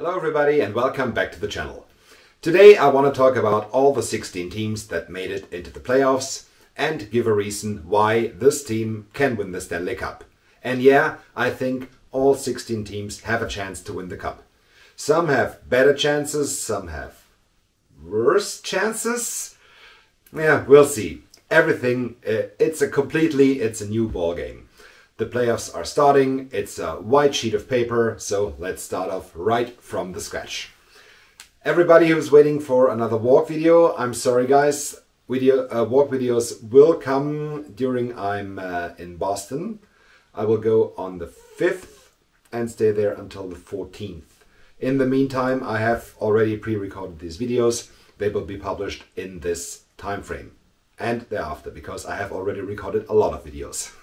Hello everybody and welcome back to the channel. Today I want to talk about all the 16 teams that made it into the playoffs and give a reason why this team can win the Stanley Cup. And yeah, I think all 16 teams have a chance to win the cup. Some have better chances, some have worse chances. Yeah, we'll see. Everything, it's a new ball game. The playoffs are starting, it's a white sheet of paper, so let's start off right from the scratch. Everybody who's waiting for another walk video, I'm sorry guys, walk videos will come during I'm in Boston. I will go on the 5th and stay there until the 14th. In the meantime, I have already pre-recorded these videos. They will be published in this time frame and thereafter, because I have already recorded a lot of videos.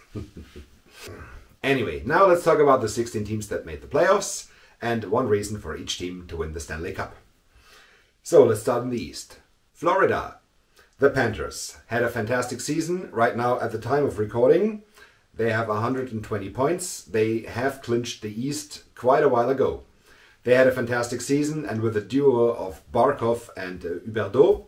Anyway, now let's talk about the 16 teams that made the playoffs and one reason for each team to win the Stanley Cup. So let's start in the East. Florida. The Panthers had a fantastic season. Right now, at the time of recording, they have 120 points. They have clinched the East quite a while ago. They had a fantastic season, and with a duo of Barkov and Huberdeau,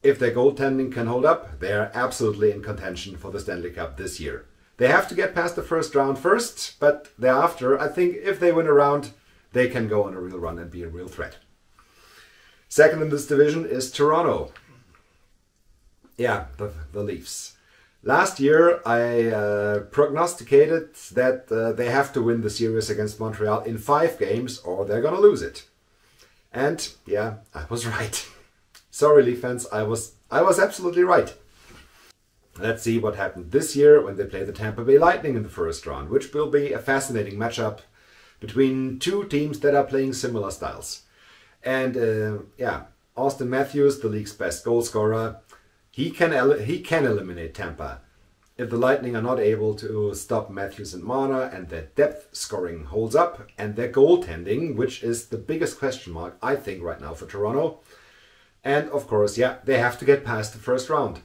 if their goaltending can hold up, they are absolutely in contention for the Stanley Cup this year. They have to get past the first round first, but thereafter, I think if they win a round, they can go on a real run and be a real threat. Second in this division is Toronto. Yeah, the Leafs. Last year, I prognosticated that they have to win the series against Montreal in 5 games or they're going to lose it. And yeah, I was right. Sorry, Leaf fans, I was absolutely right. Let's see what happened this year when they play the Tampa Bay Lightning in the first round, which will be a fascinating matchup between two teams that are playing similar styles. And yeah, Austin Matthews, the league's best goal scorer, he can eliminate Tampa. If the Lightning are not able to stop Matthews and Marner and their depth scoring holds up and their goaltending, which is the biggest question mark, I think, right now for Toronto. And of course, yeah, they have to get past the first round.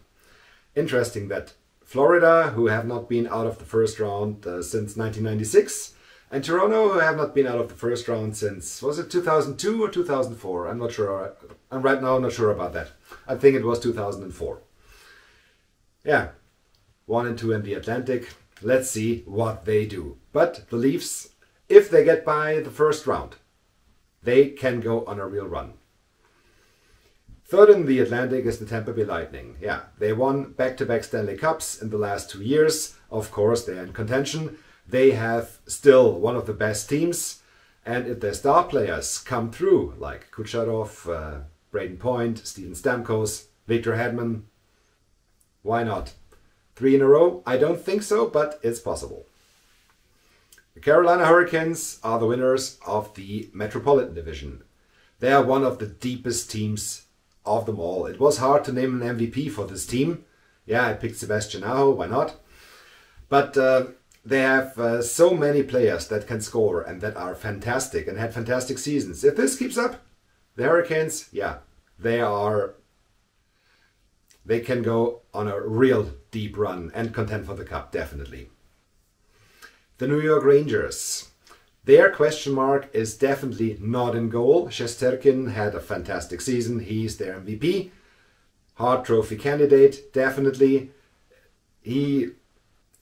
Interesting that Florida, who have not been out of the first round since 1996, and Toronto, who have not been out of the first round since, was it 2002 or 2004? I'm not sure. I'm right now not sure about that. I think it was 2004. Yeah, 1 and 2 in the Atlantic. Let's see what they do. But the Leafs, if they get by the first round, they can go on a real run. Third in the Atlantic is the Tampa Bay Lightning. Yeah, they won back-to-back Stanley Cups in the last 2 years. Of course, they are in contention. They have still one of the best teams. And if their star players come through, like Kucherov, Braden Point, Steven Stamkos, Victor Hedman, why not? 3 in a row? I don't think so, but it's possible. The Carolina Hurricanes are the winners of the Metropolitan Division. They are one of the deepest teams of them all. It was hard to name an MVP for this team. Yeah, I picked Sebastian Aho, why not? But they have so many players that can score and that are fantastic and had fantastic seasons. If this keeps up, the Hurricanes, yeah, they can go on a real deep run and contend for the cup, definitely. The New York Rangers. Their question mark is definitely not in goal. Shesterkin had a fantastic season. He's their MVP. Hart Trophy candidate, definitely. He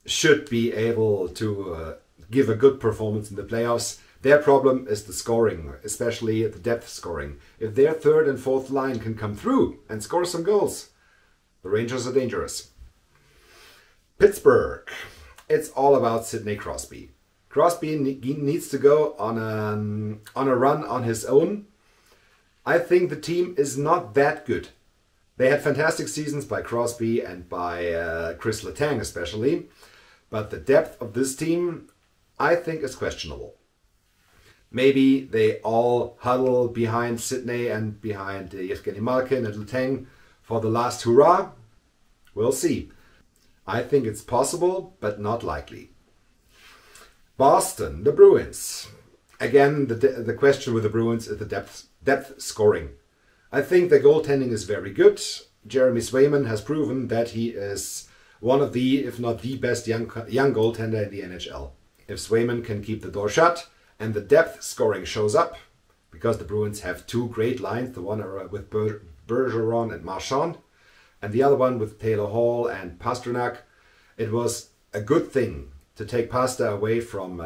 should be able to give a good performance in the playoffs. Their problem is the scoring, especially the depth scoring. If their third and fourth line can come through and score some goals, the Rangers are dangerous. Pittsburgh. It's all about Sidney Crosby. Crosby needs to go on a run on his own. I think the team is not that good. They had fantastic seasons by Crosby and by Chris Letang especially. But the depth of this team, I think, is questionable. Maybe they all huddle behind Sidney and behind Evgeny Malkin and Letang for the last hurrah. We'll see. I think it's possible, but not likely. Boston, the Bruins. Again, the question with the Bruins is the depth scoring. I think the goaltending is very good. Jeremy Swayman has proven that he is one of the, if not the best young goaltender in the NHL. If Swayman can keep the door shut and the depth scoring shows up, because the Bruins have two great lines, the one with Bergeron and Marchand, and the other one with Taylor Hall and Pastrnak. It was a good thing to take Pasta away from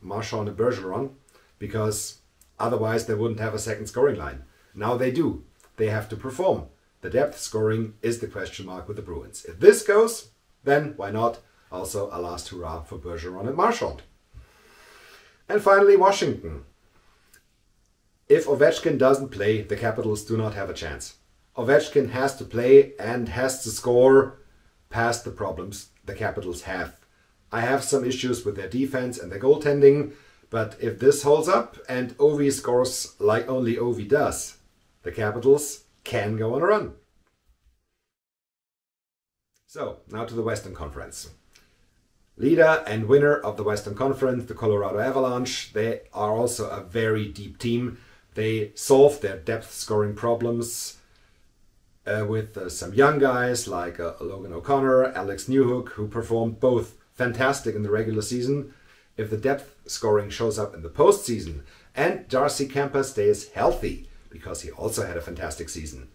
Marchand and Bergeron, because otherwise they wouldn't have a second scoring line. Now they do. They have to perform. The depth scoring is the question mark with the Bruins. If this goes, then why not? Also a last hurrah for Bergeron and Marchand. And finally, Washington. If Ovechkin doesn't play, the Capitals do not have a chance. Ovechkin has to play and has to score past the problems the Capitals have. I have some issues with their defense and their goaltending, but if this holds up and Ovi scores like only Ovi does, the Capitals can go on a run. So, now to the Western Conference. Leader and winner of the Western Conference, the Colorado Avalanche. They are also a very deep team. They solved their depth scoring problems with some young guys like Logan O'Connor, Alex Newhook, who performed both fantastic in the regular season. If the depth scoring shows up in the postseason and Darcy Kemper stays healthy, because he also had a fantastic season.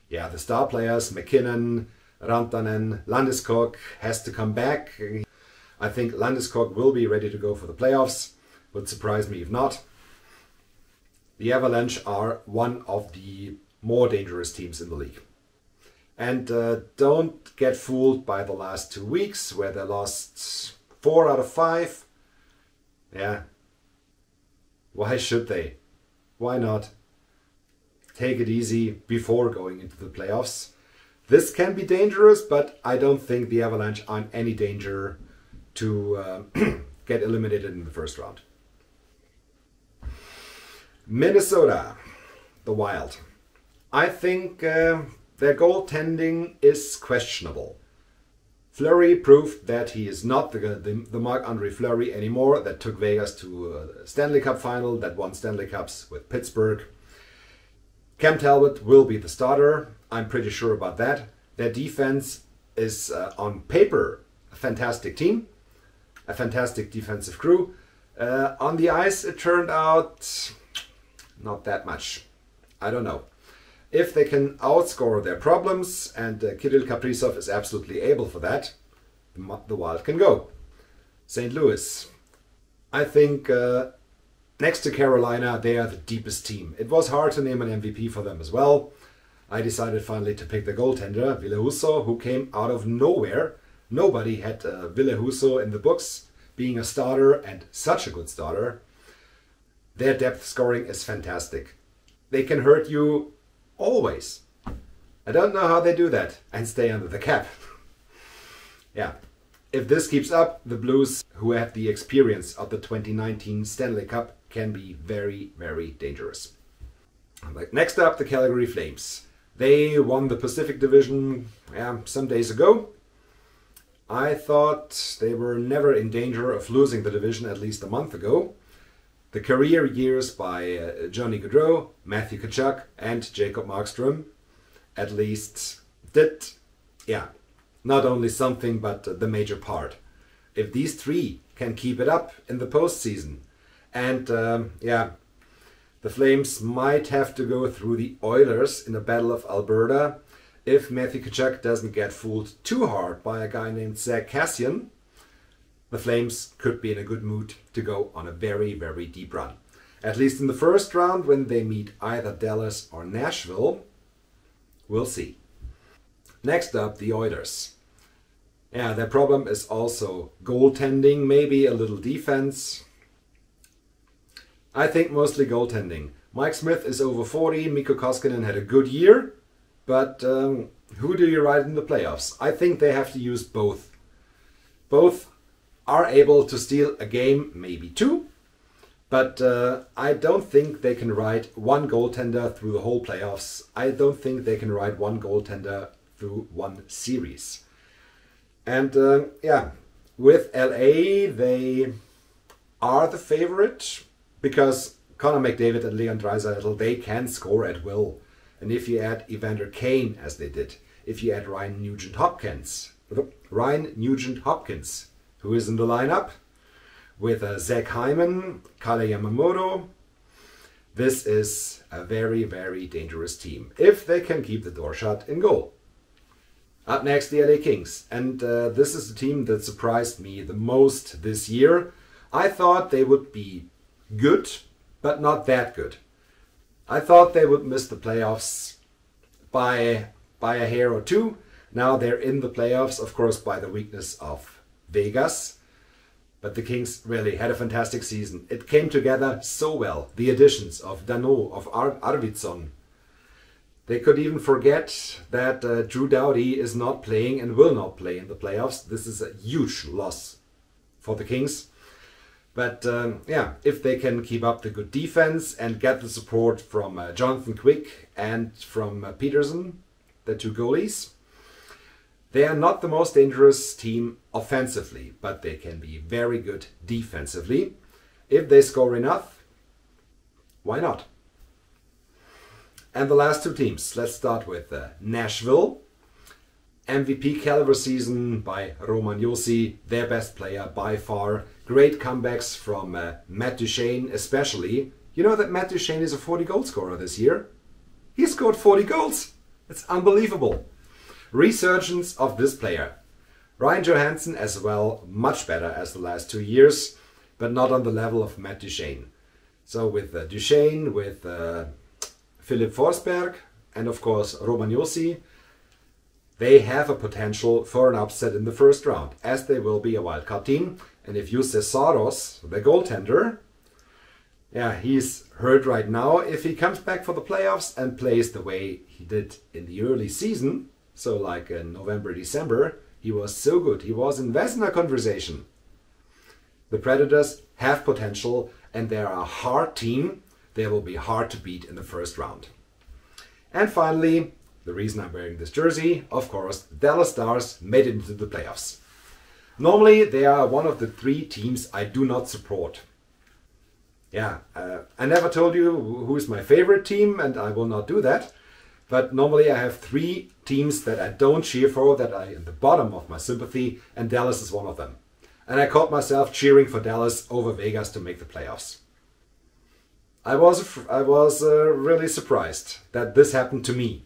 Yeah, the star players, McKinnon, Rantanen, Landeskog has to come back. I think Landeskog will be ready to go for the playoffs. Would surprise me if not. The Avalanche are one of the more dangerous teams in the league. And don't get fooled by the last 2 weeks where they lost 4 out of 5. Yeah. Why should they? Why not? Take it easy before going into the playoffs. This can be dangerous, but I don't think the Avalanche are in any danger to get eliminated in the first round. Minnesota, the Wild. I think their goaltending is questionable. Fleury proved that he is not the Marc-Andre Fleury anymore that took Vegas to a Stanley Cup final, that won Stanley Cups with Pittsburgh. Cam Talbot will be the starter. I'm pretty sure about that. Their defense is on paper a fantastic team, a fantastic defensive crew. On the ice it turned out not that much. I don't know. If they can outscore their problems, and Kirill Kaprizov is absolutely able for that, the Wild can go. St. Louis. I think next to Carolina, they are the deepest team. It was hard to name an MVP for them as well. I decided finally to pick the goaltender, Ville Husso, who came out of nowhere. Nobody had Ville Husso in the books, being a starter, and such a good starter. Their depth scoring is fantastic. They can hurt you always. I don't know how they do that and stay under the cap. Yeah. If this keeps up, the Blues, who have the experience of the 2019 Stanley Cup, can be very, very dangerous. Next up, the Calgary Flames. They won the Pacific Division some days ago. I thought they were never in danger of losing the division at least a month ago. The career years by Johnny Gaudreau, Matthew Tkachuk and Jacob Markstrom at least did, not only something but the major part. If these three can keep it up in the postseason, and the Flames might have to go through the Oilers in the Battle of Alberta if Matthew Tkachuk doesn't get fooled too hard by a guy named Zach Kassian. The Flames could be in a good mood to go on a very, very deep run. At least in the first round, when they meet either Dallas or Nashville. We'll see. Next up, the Oilers. Yeah, their problem is also goaltending, maybe a little defense. I think mostly goaltending. Mike Smith is over 40, Mikko Koskinen had a good year, but who do you ride in the playoffs? I think they have to use both. Both are able to steal a game, maybe two, but I don't think they can ride one goaltender through the whole playoffs. I don't think they can ride one goaltender through one series. And with LA, they are the favorite because Connor McDavid and Leon Draisaitl, they can score at will. And if you add Evander Kane, as they did, if you add Ryan Nugent-Hopkins, who is in the lineup, with Zach Hyman, Kale Yamamoto, This is a very, very dangerous team, if they can keep the door shut in goal. Up next, the LA Kings. And this is the team that surprised me the most this year. I thought they would be good, but not that good. I thought they would miss the playoffs by a hair or two. Now they're in the playoffs, of course, by the weakness of Vegas. But the Kings really had a fantastic season. It came together so well. The additions of Danault, of Arvidsson. They could even forget that Drew Doughty is not playing and will not play in the playoffs. This is a huge loss for the Kings. But yeah, if they can keep up the good defense and get the support from Jonathan Quick and from Peterson, the two goalies, they are not the most dangerous team offensively, but they can be very good defensively. If they score enough, why not? And the last two teams, let's start with Nashville. MVP caliber season by Roman Josi, their best player by far. Great comebacks from Matt Duchene especially. You know that Matt Duchene is a 40 goal scorer this year? He scored 40 goals! It's unbelievable. Resurgence of this player. Ryan Johansson as well, much better as the last 2 years, but not on the level of Matt Duchene. So with Duchene, with Philip Forsberg, and of course Roman Josi, they have a potential for an upset in the first round, as they will be a wildcard team. And if Jussi Saros, the goaltender, yeah, he's hurt right now. If he comes back for the playoffs and plays the way he did in the early season, so like in November, December, he was so good. He was in Vezina conversation. The Predators have potential and they're a hard team. They will be hard to beat in the first round. And finally, the reason I'm wearing this jersey, of course, the Dallas Stars made it into the playoffs. Normally, they are one of the 3 teams I do not support. Yeah, I never told you who is my favorite team, and I will not do that. But normally I have 3 teams that I don't cheer for, that are in the bottom of my sympathy, and Dallas is one of them. And I caught myself cheering for Dallas over Vegas to make the playoffs. I was really surprised that this happened to me.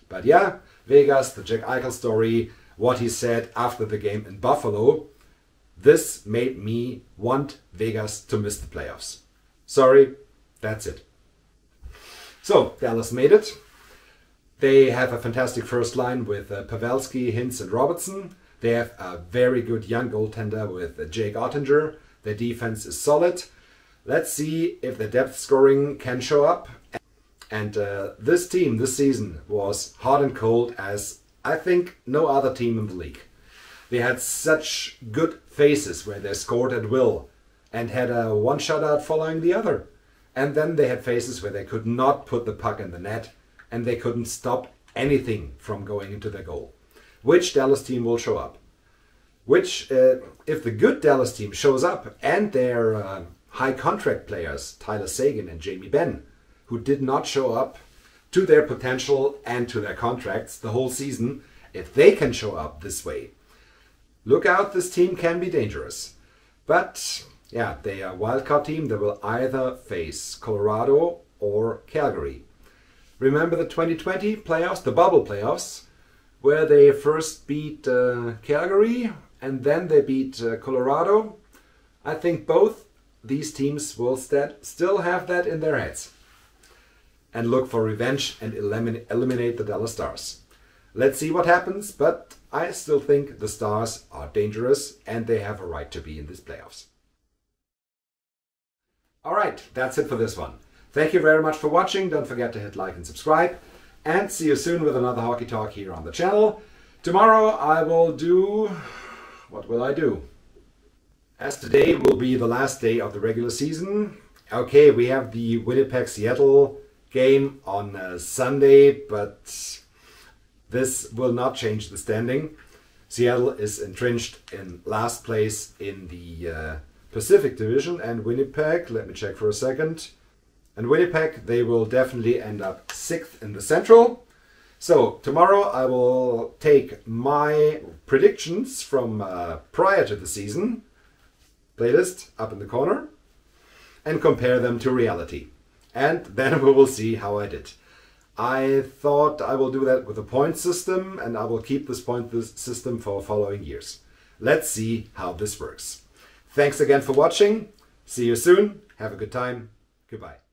But yeah, Vegas, the Jack Eichel story, what he said after the game in Buffalo, this made me want Vegas to miss the playoffs. Sorry, that's it. So, Dallas made it. They have a fantastic first line with Pavelski, Hintz and Robertson. They have a very good young goaltender with Jake Ottinger. Their defense is solid. Let's see if the depth scoring can show up. And this team this season was hot and cold as I think no other team in the league. They had such good phases where they scored at will and had a one shutout following the other. And then they had phases where they could not put the puck in the net and they couldn't stop anything from going into their goal. Which Dallas team will show up? Which, if the good Dallas team shows up and their high contract players, Tyler Seguin and Jamie Benn, who did not show up to their potential and to their contracts the whole season, if they can show up this way, look out, this team can be dangerous. But yeah, they are a wildcard team that will either face Colorado or Calgary. Remember the 2020 playoffs, the bubble playoffs, where they first beat Calgary and then they beat Colorado? I think both these teams will still have that in their heads and look for revenge and eliminate the Dallas Stars. Let's see what happens, but I still think the Stars are dangerous and they have a right to be in these playoffs. Alright, that's it for this one. Thank you very much for watching. Don't forget to hit like and subscribe. And see you soon with another Hockey Talk here on the channel. Tomorrow I will do... what will I do? As today will be the last day of the regular season. Okay, we have the Winnipeg-Seattle game on Sunday, but this will not change the standing. Seattle is entrenched in last place in the Pacific Division, and Winnipeg, let me check for a second, and Winnipeg, they will definitely end up 6th in the Central. So tomorrow I will take my predictions from prior to the season, playlist up in the corner, and compare them to reality. and then we will see how I did. I thought I will do that with a point system, and I will keep this point system for following years. Let's see how this works. Thanks again for watching. See you soon. Have a good time. Goodbye.